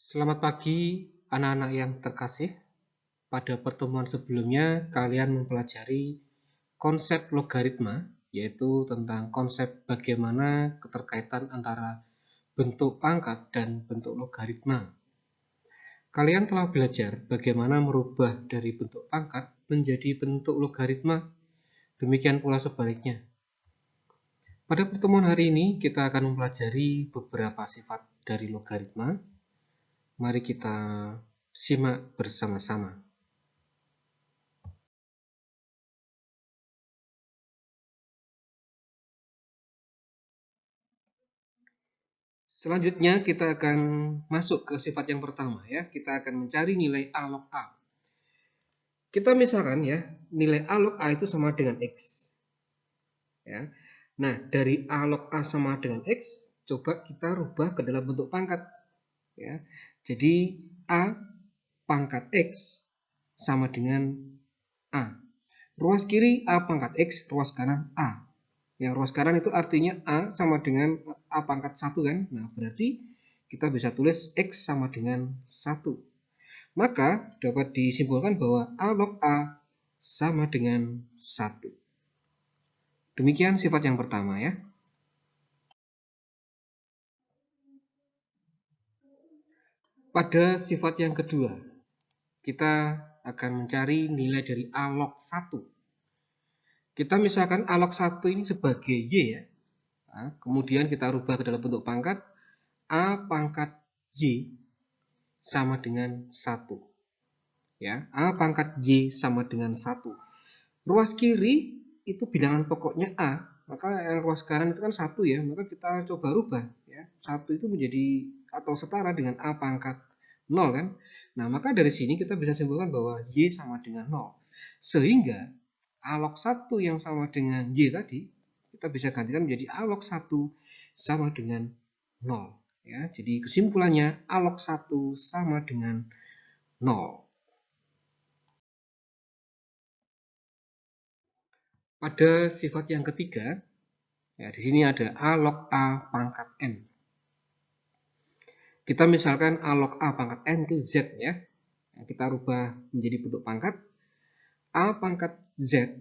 Selamat pagi anak-anak yang terkasih. Pada pertemuan sebelumnya kalian mempelajari konsep logaritma, yaitu tentang konsep bagaimana keterkaitan antara bentuk pangkat dan bentuk logaritma. Kalian telah belajar bagaimana merubah dari bentuk pangkat menjadi bentuk logaritma, demikian pula sebaliknya. Pada pertemuan hari ini kita akan mempelajari beberapa sifat dari logaritma. Mari kita simak bersama-sama. Selanjutnya kita akan masuk ke sifat yang pertama ya. Kita akan mencari nilai A log A. Kita misalkan ya, nilai A log A itu sama dengan X. Ya. Nah, dari A log A sama dengan X, coba kita rubah ke dalam bentuk pangkat. Ya. Jadi A pangkat X sama dengan A. Ruas kiri A pangkat X, ruas kanan A. Yang ruas kanan itu artinya A sama dengan A pangkat 1 kan. Nah, berarti kita bisa tulis X sama dengan 1. Maka dapat disimpulkan bahwa A log A sama dengan 1. Demikian sifat yang pertama ya. Pada sifat yang kedua, kita akan mencari nilai dari A log 1. Kita misalkan A log 1 ini sebagai Y ya. Nah, kemudian kita rubah ke dalam bentuk pangkat. A pangkat Y sama dengan 1. Ya, A pangkat Y sama dengan 1. Ruas kiri itu bilangan pokoknya A, maka yang ruas kanan itu kan 1 ya, maka kita coba rubah ya. 1 itu menjadi atau setara dengan A pangkat 0 kan. Nah, maka dari sini kita bisa simpulkan bahwa Y sama dengan 0. Sehingga A log 1 yang sama dengan Y tadi, kita bisa gantikan menjadi A log 1 sama dengan 0. Ya, jadi kesimpulannya A log 1 sama dengan 0. Pada sifat yang ketiga, ya di sini ada A log A pangkat N. Kita misalkan A log A pangkat N itu Z ya. Nah, kita rubah menjadi bentuk pangkat. A pangkat Z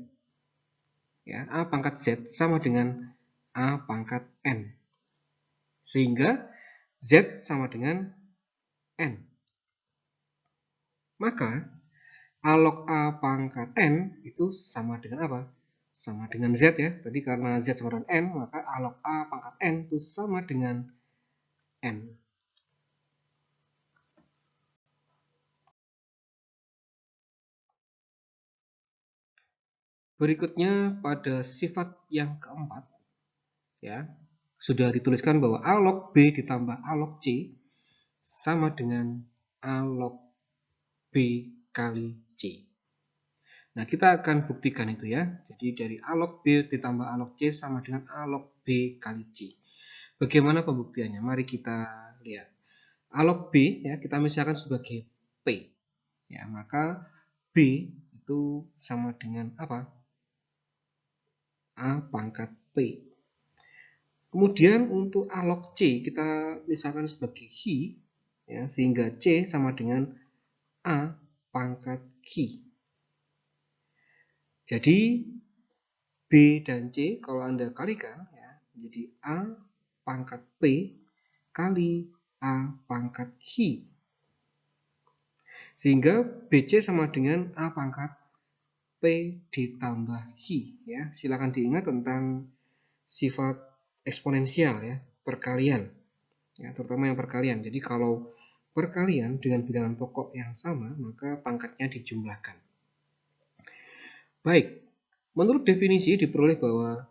ya, A pangkat Z sama dengan A pangkat N. Sehingga Z sama dengan N. Maka A log A pangkat N itu sama dengan apa? Sama dengan Z ya. Tadi karena Z sama dengan N, maka A log A pangkat N itu sama dengan N. Berikutnya pada sifat yang keempat, ya sudah dituliskan bahwa A log B ditambah A log C sama dengan A log B kali C. Nah, kita akan buktikan itu ya. Jadi dari A log B ditambah A log C sama dengan A log B kali C. Bagaimana pembuktiannya? Mari kita lihat. A log B ya kita misalkan sebagai P. Ya, maka B itu sama dengan apa? A pangkat P. Kemudian untuk A log C kita misalkan sebagai Hi ya, sehingga C sama dengan A pangkat Hi. Jadi B dan C kalau Anda kalikan ya, jadi A pangkat P kali A pangkat Hi. Sehingga BC sama dengan A pangkat P ditambah Hi ya. Silakan diingat tentang sifat eksponensial ya, perkalian. Ya, terutama yang perkalian. Jadi kalau perkalian dengan bilangan pokok yang sama, maka pangkatnya dijumlahkan. Baik, menurut definisi diperoleh bahwa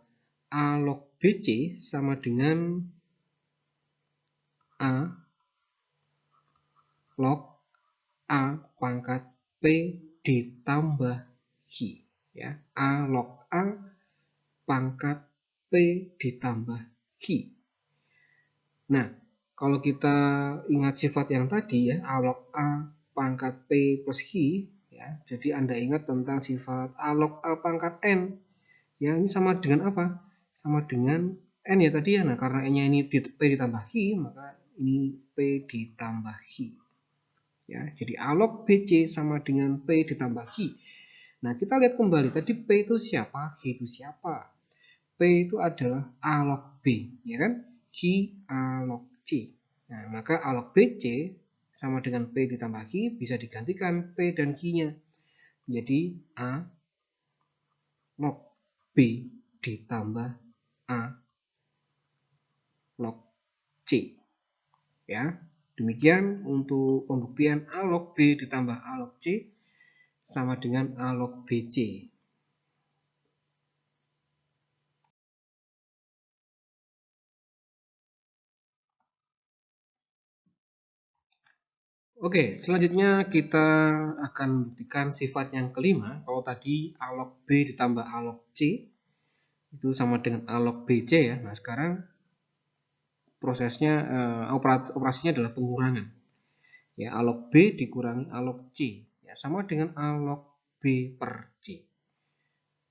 A log BC sama dengan A log A pangkat P ditambah Hi. Ya, A log A pangkat P ditambah Hi. Nah, kalau kita ingat sifat yang tadi ya, A log A pangkat P plus Hi, ya, jadi Anda ingat tentang sifat A log A pangkat N. Ya, ini sama dengan apa? Sama dengan N ya tadi ya. Nah, karena N-nya ini P ditambah Hi, maka ini P ditambah Hi. Ya, jadi A log BC sama dengan P ditambah Q. Nah, kita lihat kembali tadi P itu siapa, Q itu siapa. P itu adalah A log B, ya kan? Q A log C. Nah, maka A log BC sama dengan P ditambah Q bisa digantikan P dan Q-nya. Jadi A log B ditambah A log C. Ya, demikian untuk pembuktian A log B ditambah A log C sama dengan A log BC. Oke, selanjutnya kita akan buktikan sifat yang kelima. Kalau tadi A log B ditambah A log C itu sama dengan A log BC ya. Nah, sekarang prosesnya operasinya adalah pengurangan. Ya, A log B dikurangi A log C ya, sama dengan A log B per C.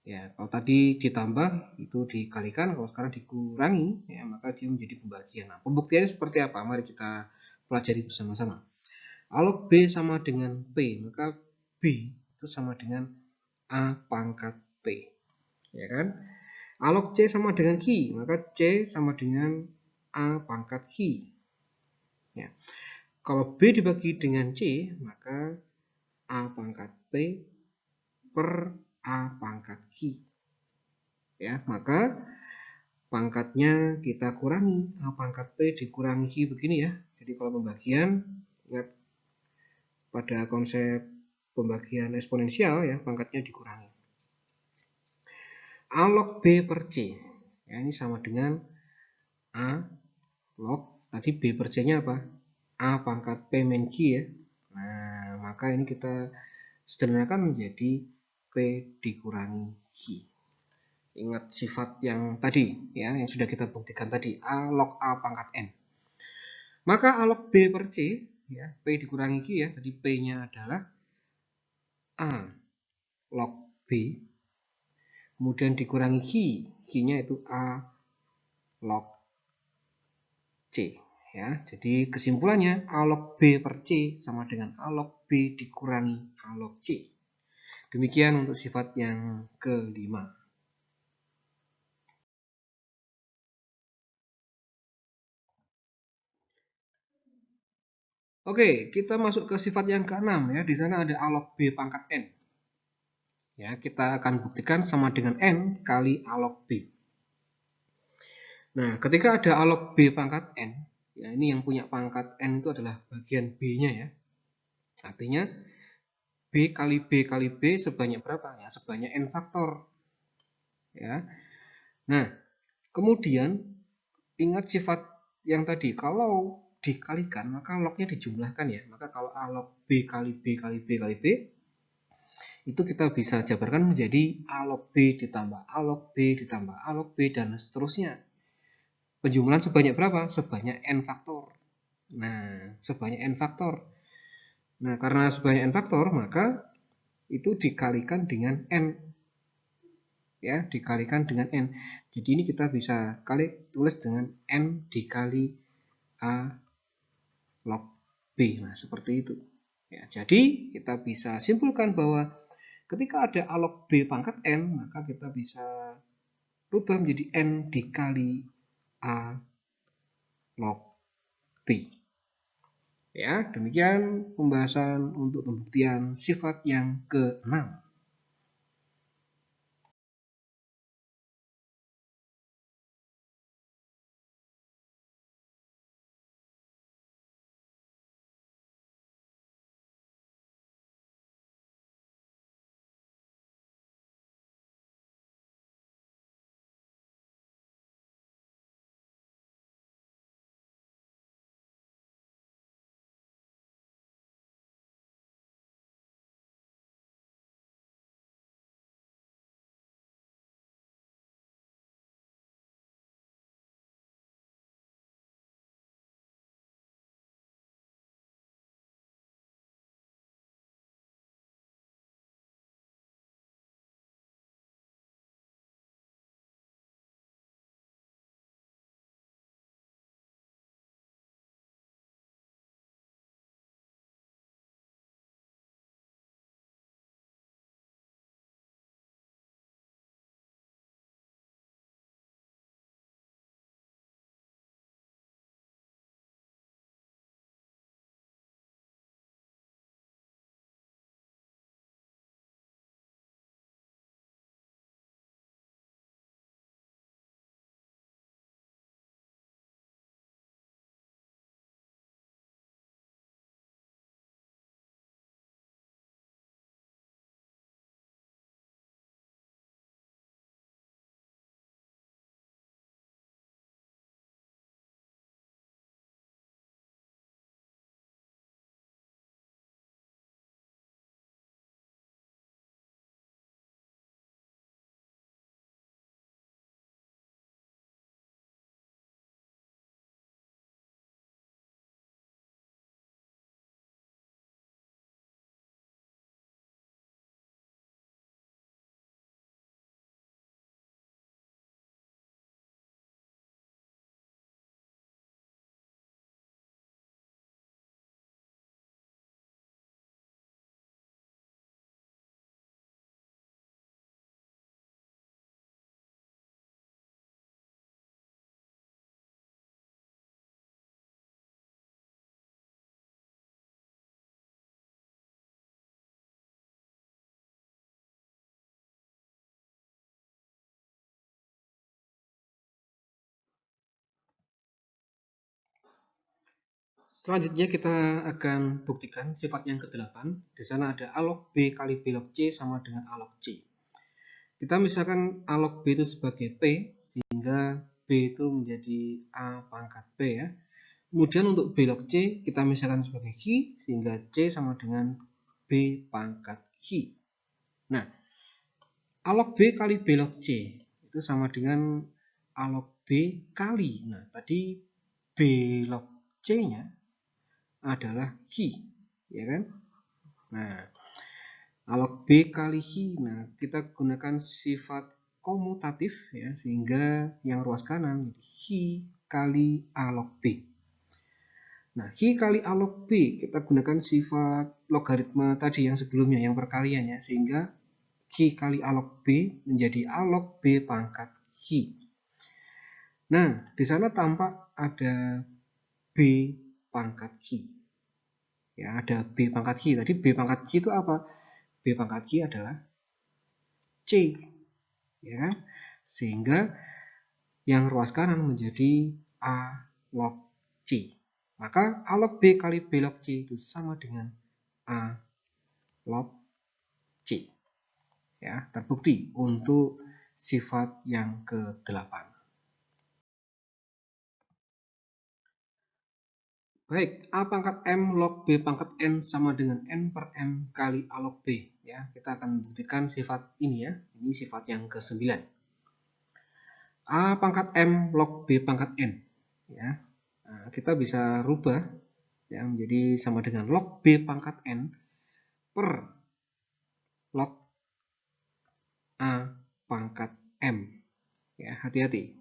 Ya, kalau tadi ditambah itu dikalikan, kalau sekarang dikurangi ya, maka dia menjadi pembagian. Nah, pembuktiannya seperti apa? Mari kita pelajari bersama-sama. A log B sama dengan P, maka B itu sama dengan A pangkat P. Ya kan? A log C sama dengan Q, maka C sama dengan A pangkat Q. Ya. Kalau B dibagi dengan C, maka A pangkat P per A pangkat Q. Ya, maka pangkatnya kita kurangi, A pangkat P dikurangi Q begini ya. Jadi kalau pembagian, ingat pada konsep pembagian eksponensial ya, pangkatnya dikurangi. A log B per C. Ya, ini sama dengan A log, tadi B per C-nya apa? A pangkat P min Q ya. Nah, maka ini kita sederhanakan menjadi P dikurangi Q. Ingat sifat yang tadi ya, yang sudah kita buktikan tadi, A log A pangkat N. Maka A log B per C ya, P dikurangi Q ya, tadi P-nya adalah A log B, kemudian dikurangi Q, Q-nya itu A log C ya. Jadi kesimpulannya A log B per C sama dengan A log B dikurangi A log C. Demikian untuk sifat yang kelima. Oke, kita masuk ke sifat yang keenam ya. Di sana ada A log B pangkat N. Ya, kita akan buktikan sama dengan N kali A log B. Nah, ketika ada A log B pangkat N, ya ini yang punya pangkat N itu adalah bagian B-nya ya. Artinya B kali B kali B sebanyak berapa? Ya, sebanyak N faktor. Ya. Nah, kemudian ingat sifat yang tadi, kalau dikalikan maka lognya dijumlahkan ya. Maka kalau A log B kali B kali B kali B, itu kita bisa jabarkan menjadi A log B ditambah A log B ditambah A log B dan seterusnya. Penjumlahan sebanyak berapa? Sebanyak N faktor. Nah, sebanyak N faktor. Nah, karena sebanyak N faktor, maka itu dikalikan dengan N. Ya, dikalikan dengan N. Jadi ini kita bisa tulis dengan N dikali A log B. Nah, seperti itu. Ya, jadi kita bisa simpulkan bahwa ketika ada A log B pangkat N, maka kita bisa rubah menjadi N dikali A log B. Ya, demikian pembahasan untuk pembuktian sifat yang ke-6. Selanjutnya kita akan buktikan sifat yang ke-8. Di sana ada A log B kali B log C sama dengan A log C. Kita misalkan A log B itu sebagai P, sehingga B itu menjadi A pangkat P ya. Kemudian untuk B log C, kita misalkan sebagai Q, sehingga C sama dengan B pangkat Q. Nah, A log B kali B log C itu sama dengan A log B kali. Nah, tadi B log C-nya adalah Q, ya kan? Nah, A log B kali Q. Nah, kita gunakan sifat komutatif ya, sehingga yang ruas kanan Q kali A log B. Nah, Q kali A log B kita gunakan sifat logaritma tadi yang sebelumnya, yang perkalian ya, sehingga Q kali A log B menjadi A log B pangkat Q. Nah, di sana tampak ada B pangkat Q. Ya, ada B pangkat Q. Tadi B pangkat Q itu apa? B pangkat Q adalah C. Ya kan? Sehingga yang ruas kanan menjadi A log C. Maka A log B kali B log C itu sama dengan A log C. Ya, terbukti untuk sifat yang ke-8. Baik, A pangkat M log B pangkat N sama dengan N per M kali A log B. Ya, kita akan buktikan sifat ini ya. Ini sifat yang ke-9. A pangkat M log B pangkat N. Ya, nah, kita bisa rubah ya, menjadi sama dengan log B pangkat N per log A pangkat M. Ya, hati-hati.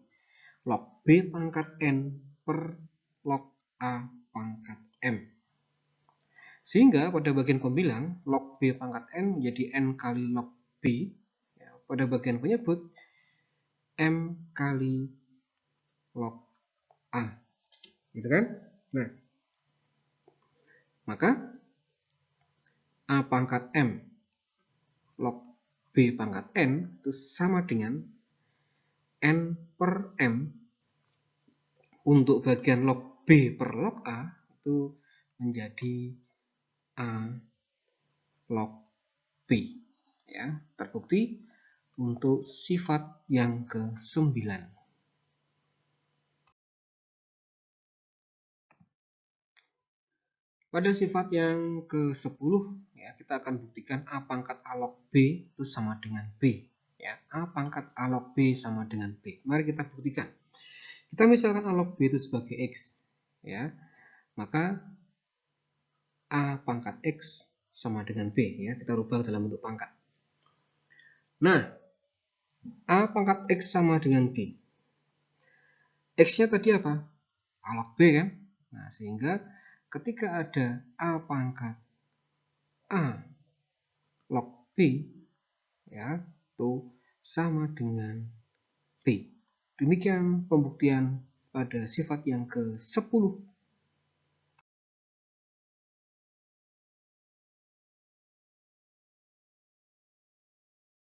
Log B pangkat N per log A pangkat M. Sehingga pada bagian pembilang, log B pangkat N menjadi N kali log B. Ya, pada bagian penyebut, M kali log A. Gitu kan? Nah, maka A pangkat M log B pangkat N itu sama dengan N per M. Untuk bagian log B per log A itu menjadi A log B. Ya, terbukti untuk sifat yang ke-9. Pada sifat yang ke-10 ya, kita akan buktikan A pangkat A log B itu sama dengan B. Ya, A pangkat A log B sama dengan B. Mari kita buktikan. Kita misalkan A log B itu sebagai X. Ya, maka A pangkat X sama dengan B. Ya, kita rubah dalam bentuk pangkat. Nah, A pangkat X sama dengan B. X-nya tadi apa? A log B kan? Nah, sehingga ketika ada A pangkat A log B, ya, itu sama dengan B. Demikian pembuktian pada sifat yang ke-10.